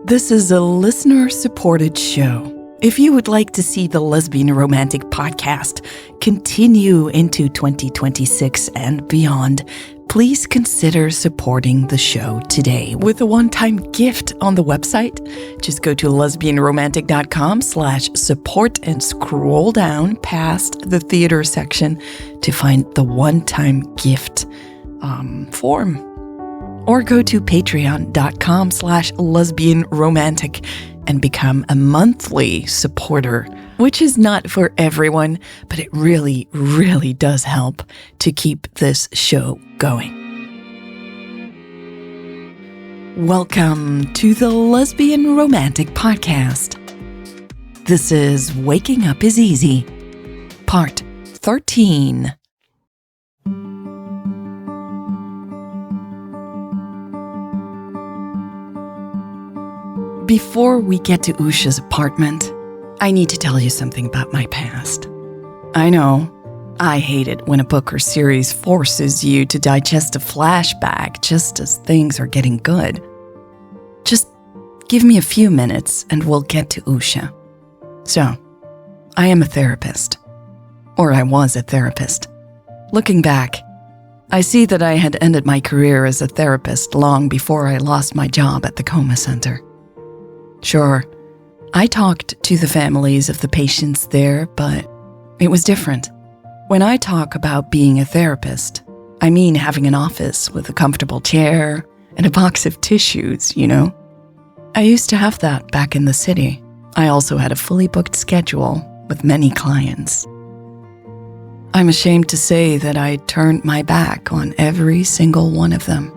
This is a listener-supported show. If you would like to see the Lesbian Romantic podcast continue into 2026 and beyond, please consider supporting the show today with a one-time gift on the website. Just go to lesbianromantic.com/support and scroll down past the theater section to find the one-time gift form. Or go to patreon.com/lesbianromantic and become a monthly supporter, which is not for everyone, but it really, really does help to keep this show going. Welcome to the Lesbian Romantic Podcast. This is Waking Up is Easy, Part 13. Before we get to Usha's apartment, I need to tell you something about my past. I know, I hate it when a book or series forces you to digest a flashback just as things are getting good. Just give me a few minutes and we'll get to Usha. So, I am a therapist. Or I was a therapist. Looking back, I see that I had ended my career as a therapist long before I lost my job at the coma center. Sure, I talked to the families of the patients there, but it was different. When I talk about being a therapist, I mean having an office with a comfortable chair and a box of tissues, you know? I used to have that back in the city. I also had a fully booked schedule with many clients. I'm ashamed to say that I turned my back on every single one of them.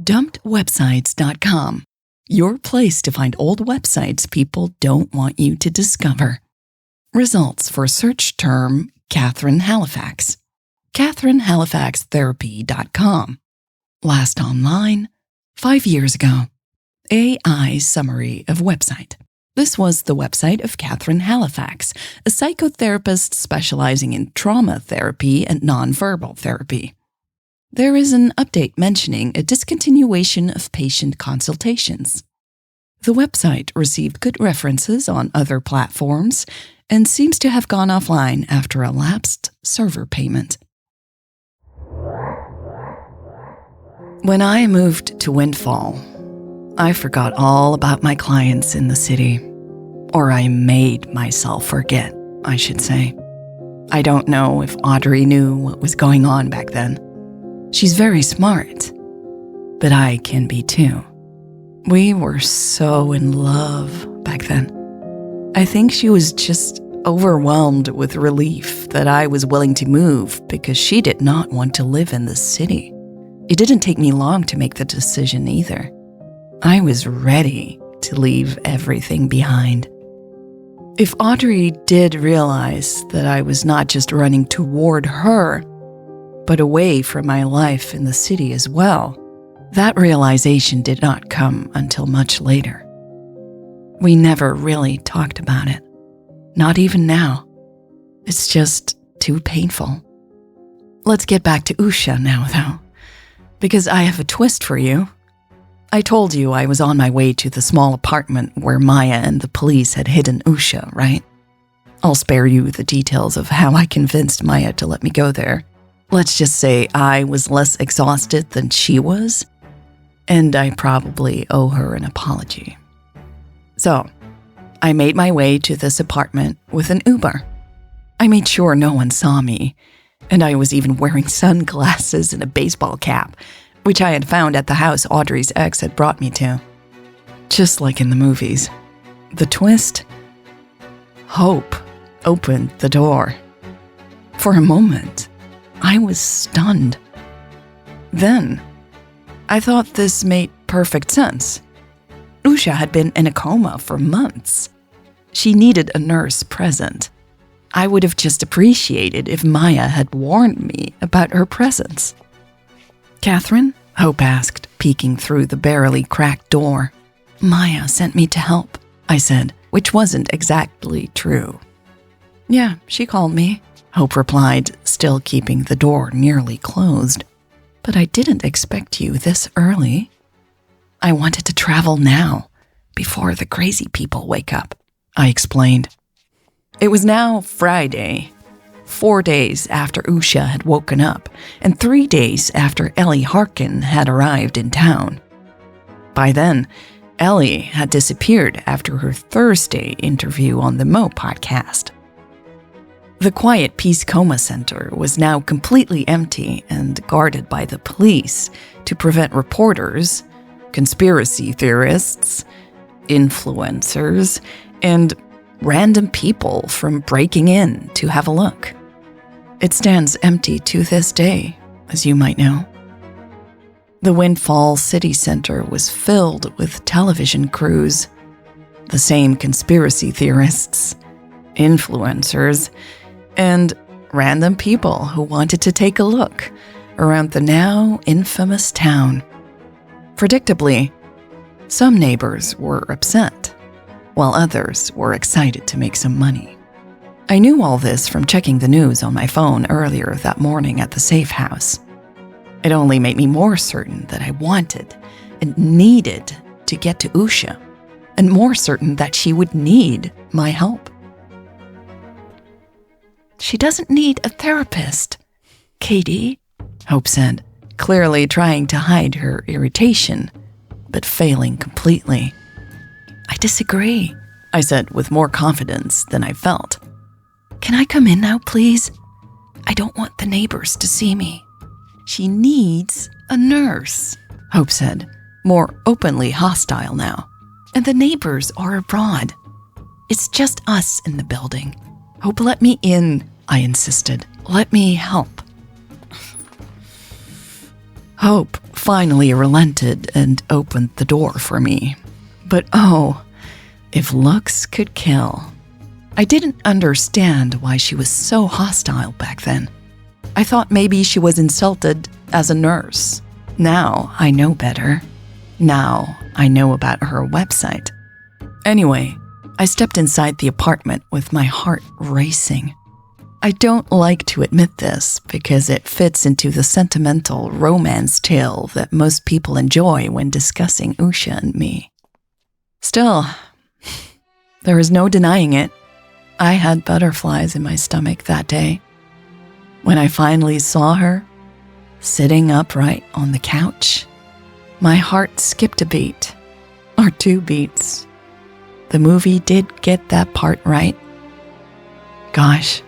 Dumpedwebsites.com, your place to find old websites people don't want you to discover. Results for search term Catherine Halifax. CatherineHalifaxTherapy.com. Last online 5 years ago. AI summary of website. This was the website of Catherine Halifax, a psychotherapist specializing in trauma therapy and nonverbal therapy. There is an update mentioning a discontinuation of patient consultations. The website received good references on other platforms and seems to have gone offline after a lapsed server payment. When I moved to Windfall, I forgot all about my clients in the city. Or I made myself forget, I should say. I don't know if Audrey knew what was going on back then. She's very smart, but I can be too. We were so in love back then. I think she was just overwhelmed with relief that I was willing to move because she did not want to live in the city. It didn't take me long to make the decision either. I was ready to leave everything behind. If Audrey did realize that I was not just running toward her, but away from my life in the city as well, that realization did not come until much later. We never really talked about it. Not even now. It's just too painful. Let's get back to Usha now, though, because I have a twist for you. I told you I was on my way to the small apartment where Maya and the police had hidden Usha, right? I'll spare you the details of how I convinced Maya to let me go there. Let's just say I was less exhausted than she was, and I probably owe her an apology. So, I made my way to this apartment with an Uber. I made sure no one saw me, and I was even wearing sunglasses and a baseball cap, which I had found at the house Audrey's ex had brought me to. Just like in the movies. The twist? Hope opened the door. For a moment, I was stunned. Then, I thought this made perfect sense. Usha had been in a coma for months. She needed a nurse present. I would have just appreciated if Maya had warned me about her presence. Catherine? Hope asked, peeking through the barely cracked door. Maya sent me to help, I said, which wasn't exactly true. Yeah, she called me, Hope replied, still keeping the door nearly closed. But I didn't expect you this early. I wanted to travel now, before the crazy people wake up, I explained. It was now Friday, 4 days after Usha had woken up, and 3 days after Ellie Harkin had arrived in town. By then, Ellie had disappeared after her Thursday interview on the Mo podcast. The Quiet Peace Coma Center was now completely empty and guarded by the police to prevent reporters, conspiracy theorists, influencers, and random people from breaking in to have a look. It stands empty to this day, as you might know. The Windfall City Center was filled with television crews, the same conspiracy theorists, influencers, and random people who wanted to take a look around the now infamous town. Predictably, some neighbors were upset, while others were excited to make some money. I knew all this from checking the news on my phone earlier that morning at the safe house. It only made me more certain that I wanted and needed to get to Usha, and more certain that she would need my help. She doesn't need a therapist, Katie, Hope said, clearly trying to hide her irritation, but failing completely. I disagree, I said with more confidence than I felt. Can I come in now, please? I don't want the neighbors to see me. She needs a nurse, Hope said, more openly hostile now. And the neighbors are abroad. It's just us in the building. Hope, let me in, I insisted. Let me help. Hope finally relented and opened the door for me. But oh, if looks could kill. I didn't understand why she was so hostile back then. I thought maybe she was insulted as a nurse. Now I know better. Now I know about her website. Anyway, I stepped inside the apartment with my heart racing. I don't like to admit this because it fits into the sentimental romance tale that most people enjoy when discussing Usha and me. Still, there is no denying it. I had butterflies in my stomach that day. When I finally saw her, sitting upright on the couch, my heart skipped a beat, or 2 beats. The movie did get that part right. Gosh,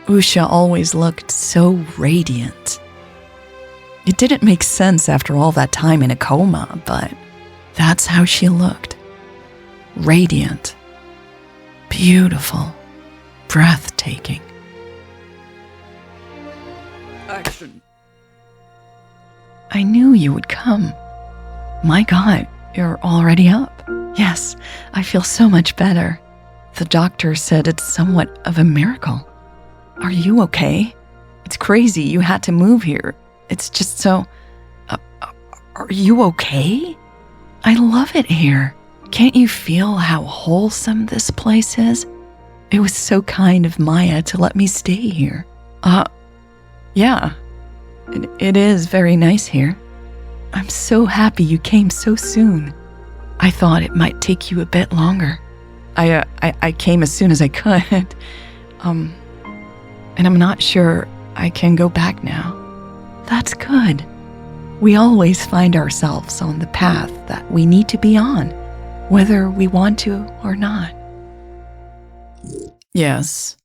Usha always looked so radiant. It didn't make sense after all that time in a coma, but that's how she looked. Radiant, beautiful, breathtaking. Action. I knew you would come. My God, you're already up. Yes, I feel so much better. The doctor said it's somewhat of a miracle. Are you okay? It's crazy you had to move here. It's just so... are you okay? I love it here. Can't you feel how wholesome this place is? It was so kind of Maya to let me stay here. Yeah. It is very nice here. I'm so happy you came so soon. I thought it might take you a bit longer. I came as soon as I could. And I'm not sure I can go back now. That's good. We always find ourselves on the path that we need to be on, whether we want to or not. Yes,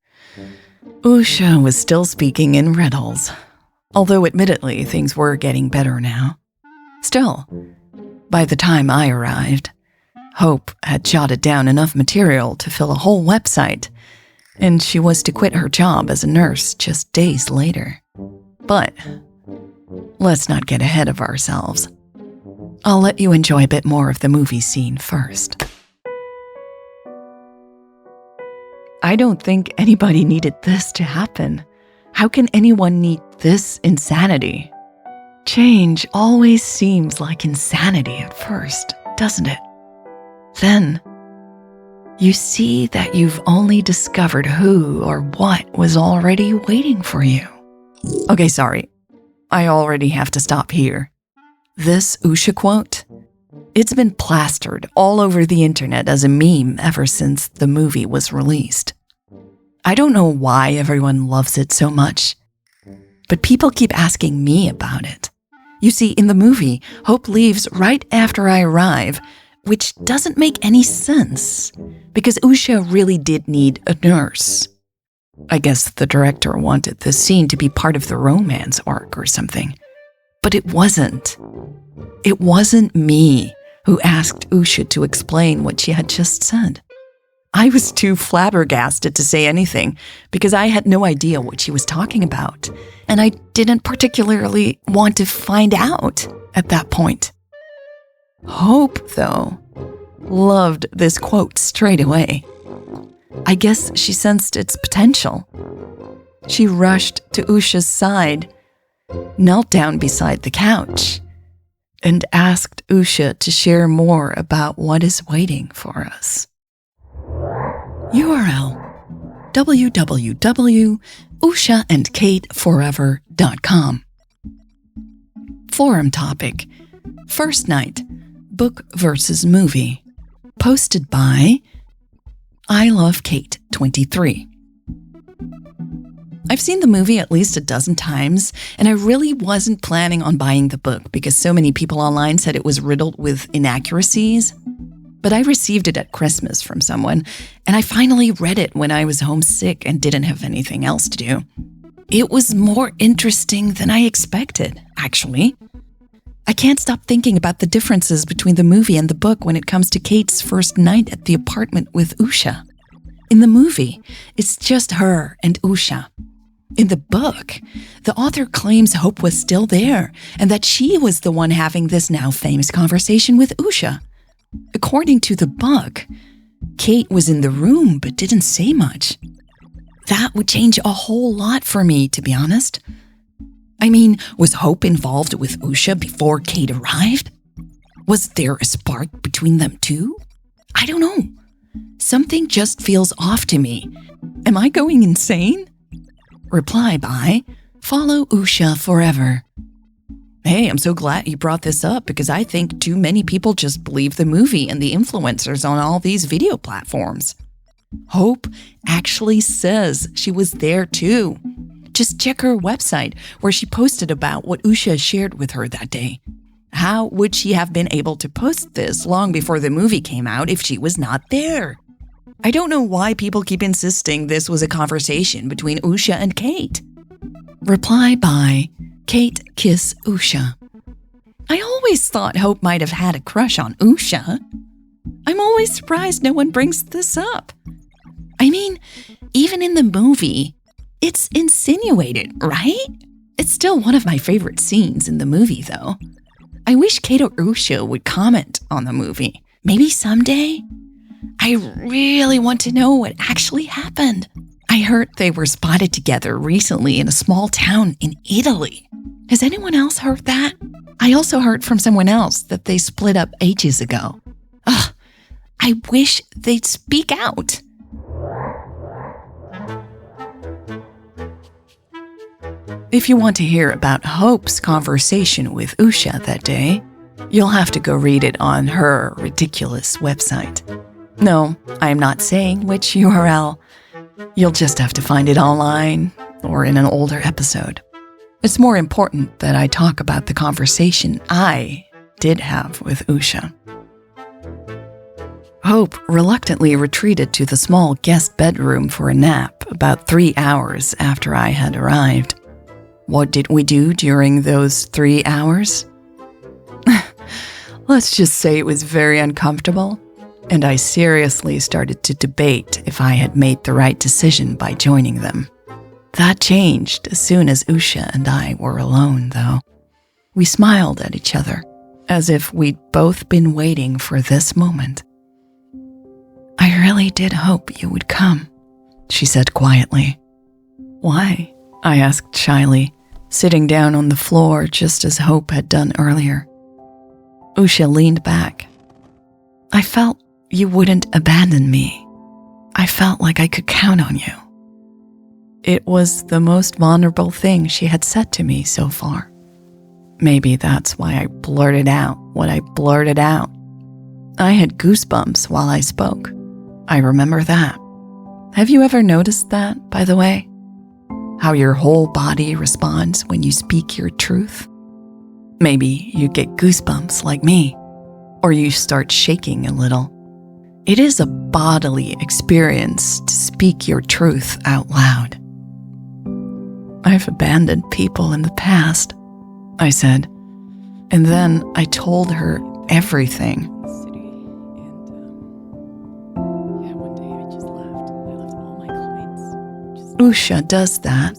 Usha was still speaking in riddles, although admittedly things were getting better now. Still, by the time I arrived, Hope had jotted down enough material to fill a whole website, and she was to quit her job as a nurse just days later. But let's not get ahead of ourselves. I'll let you enjoy a bit more of the movie scene first. I don't think anybody needed this to happen. How can anyone need this insanity? Change always seems like insanity at first, doesn't it? Then, you see that you've only discovered who or what was already waiting for you. Okay, sorry. I already have to stop here. This Usha quote, it's been plastered all over the internet as a meme ever since the movie was released. I don't know why everyone loves it so much, but people keep asking me about it. You see, in the movie, Hope leaves right after I arrive, which doesn't make any sense, because Usha really did need a nurse. I guess the director wanted this scene to be part of the romance arc or something. But it wasn't. It wasn't me who asked Usha to explain what she had just said. I was too flabbergasted to say anything because I had no idea what she was talking about, and I didn't particularly want to find out at that point. Hope, though, loved this quote straight away. I guess she sensed its potential. She rushed to Usha's side, knelt down beside the couch, and asked Usha to share more about what is waiting for us. URL www.ushaandkateforever.com. Forum topic: First night, book versus movie. Posted by I Love Kate 23. I've seen the movie at least a dozen times, and I really wasn't planning on buying the book because so many people online said it was riddled with inaccuracies. But I received it at Christmas from someone, and I finally read it when I was homesick and didn't have anything else to do. It was more interesting than I expected, actually. I can't stop thinking about the differences between the movie and the book when it comes to Kate's first night at the apartment with Usha. In the movie, it's just her and Usha. In the book, the author claims Hope was still there and that she was the one having this now famous conversation with Usha. According to the book, Kate was in the room but didn't say much. That would change a whole lot for me, to be honest. I mean, was Hope involved with Usha before Kate arrived? Was there a spark between them too? I don't know. Something just feels off to me. Am I going insane? Reply by Follow Usha Forever. Hey, I'm so glad you brought this up because I think too many people just believe the movie and the influencers on all these video platforms. Hope actually says she was there too. Just check her website where she posted about what Usha shared with her that day. How would she have been able to post this long before the movie came out if she was not there? I don't know why people keep insisting this was a conversation between Usha and Kate. Reply by Kate Kiss Usha. I always thought Hope might have had a crush on Usha. I'm always surprised no one brings this up. I mean, even in the movie, it's insinuated, right? It's still one of my favorite scenes in the movie, though. I wish Kate or Usha would comment on the movie. Maybe someday? I really want to know what actually happened. I heard they were spotted together recently in a small town in Italy. Has anyone else heard that? I also heard from someone else that they split up ages ago. Ugh, I wish they'd speak out. If you want to hear about Hope's conversation with Usha that day, you'll have to go read it on her ridiculous website. No, I am not saying which URL. You'll just have to find it online or in an older episode. It's more important that I talk about the conversation I did have with Usha. Hope reluctantly retreated to the small guest bedroom for a nap about 3 hours after I had arrived. What did we do during those 3 hours? Let's just say it was very uncomfortable, and I seriously started to debate if I had made the right decision by joining them. That changed as soon as Usha and I were alone, though. We smiled at each other, as if we'd both been waiting for this moment. I really did hope you would come, she said quietly. Why? I asked shyly, sitting down on the floor just as Hope had done earlier. Usha leaned back. I felt you wouldn't abandon me. I felt like I could count on you. It was the most vulnerable thing she had said to me so far. Maybe that's why I blurted out what I blurted out. I had goosebumps while I spoke. I remember that. Have you ever noticed that, by the way? How your whole body responds when you speak your truth? Maybe you get goosebumps like me, or you start shaking a little. It is a bodily experience to speak your truth out loud. I've abandoned people in the past, I said, and then I told her everything. Usha does that.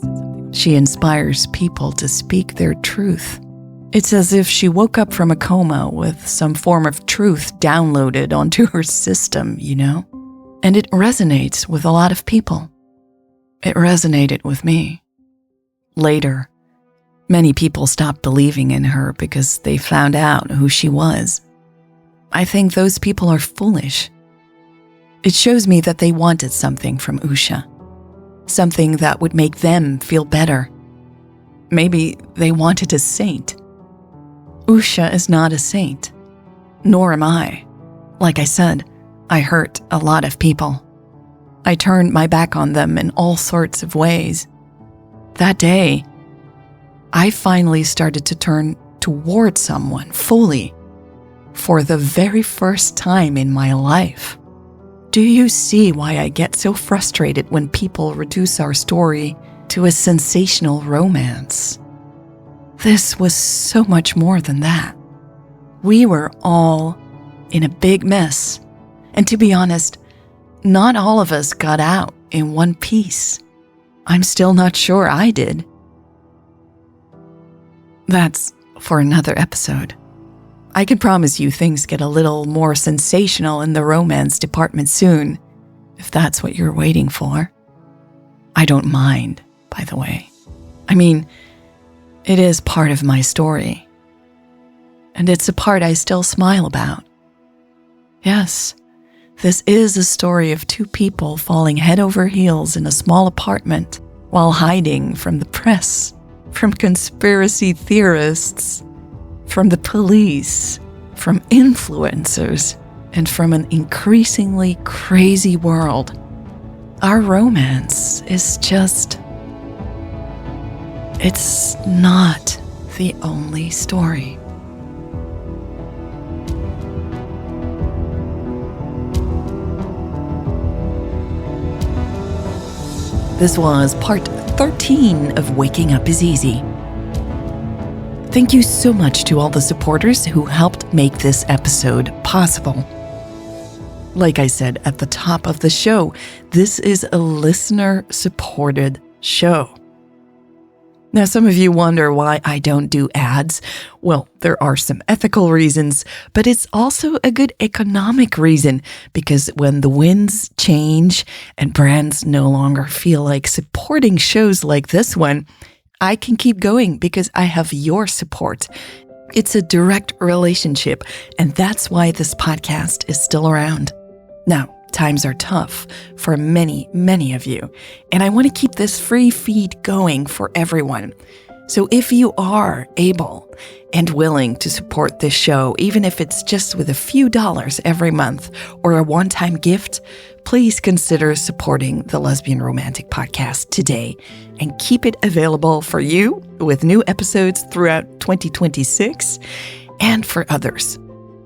She inspires people to speak their truth. It's as if she woke up from a coma with some form of truth downloaded onto her system, you know? And it resonates with a lot of people. It resonated with me. Later, many people stopped believing in her because they found out who she was. I think those people are foolish. It shows me that they wanted something from Usha. Something that would make them feel better. Maybe they wanted a saint. Usha is not a saint, nor am I. Like I said, I hurt a lot of people. I turned my back on them in all sorts of ways. That day, I finally started to turn toward someone fully, for the very first time in my life. Do you see why I get so frustrated when people reduce our story to a sensational romance? This was so much more than that. We were all in a big mess, and to be honest, not all of us got out in one piece. I'm still not sure I did. That's for another episode. I can promise you things get a little more sensational in the romance department soon, if that's what you're waiting for. I don't mind, by the way. I mean, it is part of my story. And it's a part I still smile about. Yes, this is a story of two people falling head over heels in a small apartment while hiding from the press, from conspiracy theorists, from the police, from influencers, and from an increasingly crazy world. Our romance is just... it's not the only story. This was part 13 of Waking Up is Easy. Thank you so much to all the supporters who helped make this episode possible. Like I said at the top of the show, this is a listener-supported show. Now, some of you wonder why I don't do ads. Well, there are some ethical reasons, but it's also a good economic reason, because when the winds change and brands no longer feel like supporting shows like this one, I can keep going because I have your support. It's a direct relationship, and that's why this podcast is still around. Now, times are tough for many, many of you, and I want to keep this free feed going for everyone. So if you are able and willing to support this show, even if it's just with a few dollars every month or a one-time gift, please consider supporting the Lesbian Romantic Podcast today and keep it available for you with new episodes throughout 2026 and for others.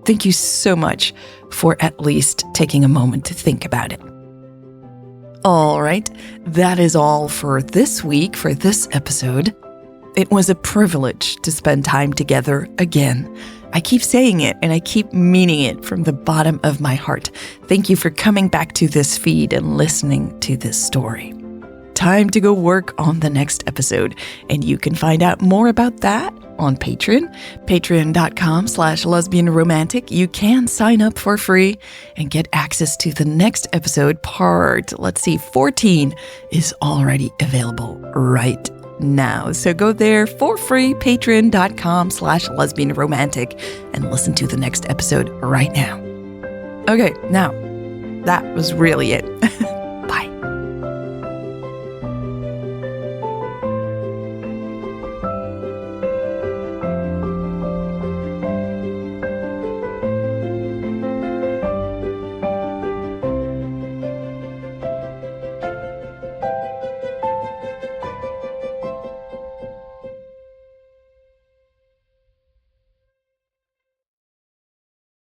Thank you so much for at least taking a moment to think about it. All right, that is all for this week, for this episode. It was a privilege to spend time together again. I keep saying it and I keep meaning it from the bottom of my heart. Thank you for coming back to this feed and listening to this story. Time to go work on the next episode, and you can find out more about that on Patreon, patreon.com/lesbianromantic. You can sign up for free and get access to the next episode. Part 14 is already available right now. So go there for free, patreon.com/lesbianromantic, and listen to the next episode right now. Okay, now that was really it.